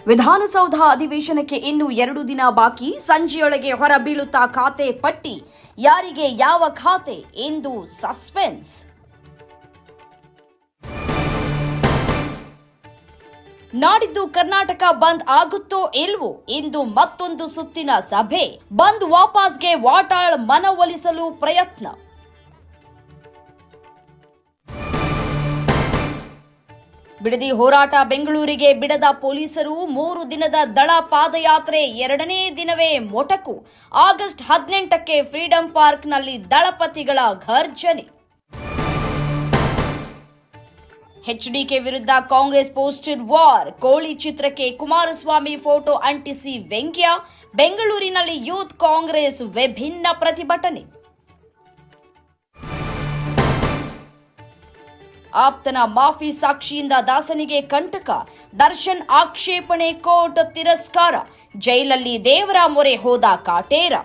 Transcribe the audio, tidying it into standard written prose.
ವಿಧಾನಸೌಧ ಅಧಿವೇಶನಕ್ಕೆ ಇನ್ನು 2 ದಿನ ಬಾಕಿ. ಸಂಜೆಯೊಳಗೆ ಹೊರಬೀಳುತ್ತಾ ಖಾತೆ ಪಟ್ಟಿ. ಯಾರಿಗೆ ಯಾವ ಖಾತೆ ಎಂದು ಸಸ್ಪೆನ್ಸ್. ನಾಡಿದ್ದು ಕರ್ನಾಟಕ ಬಂದ್ ಆಗುತ್ತೋ ಇಲ್ವೋ? ಇಂದು ಮತ್ತೊಂದು ಸುತ್ತಿನ ಸಭೆ. ಬಂದ್ ವಾಪಸ್ಗೆ ವಾಟಾಳ್ ಮನವೊಲಿಸಲು ಪ್ರಯತ್ನ. ಬಿಡದಿ ಹೋರಾಟ ಬೆಂಗಳೂರಿಗೆ ಬಿಡದ ಪೊಲೀಸರು. 3 ದಿನದ ದಳ ಪಾದಯಾತ್ರೆ 2ನೇ ದಿನವೇ ಮೊಟಕು. ಆಗಸ್ಟ್ 18ಕ್ಕೆ ಫ್ರೀಡಂ ಪಾರ್ಕ್ನಲ್ಲಿ ದಳಪತಿಗಳ ಘರ್ಜನೆ. ಎಚ್ಡಿಕೆ ವಿರುದ್ಧ ಕಾಂಗ್ರೆಸ್ ಪೋಸ್ಟರ್ ವಾರ್. ಕೋಳಿ ಚಿತ್ರಕ್ಕೆ ಕುಮಾರಸ್ವಾಮಿ ಫೋಟೋ ಅಂಟಿಸಿ ವ್ಯಂಗ್ಯ. ಬೆಂಗಳೂರಿನಲ್ಲಿ ಯೂತ್ ಕಾಂಗ್ರೆಸ್ ವಿಭಿನ್ನ ಪ್ರತಿಭಟನೆ. ಆಪ್ತನ ಮಾಫಿ ಸಾಕ್ಷಿಯಿಂದ ದಾಸನಿಗೆ ಕಂಟಕ. ದರ್ಶನ್ ಆಕ್ಷೇಪಣೆ ಕೋರ್ಟ್ ತಿರಸ್ಕಾರ. ಜೈಲಲ್ಲಿ ದೇವರ ಮೊರೆ ಹೋದ ಕಾಟೇರ.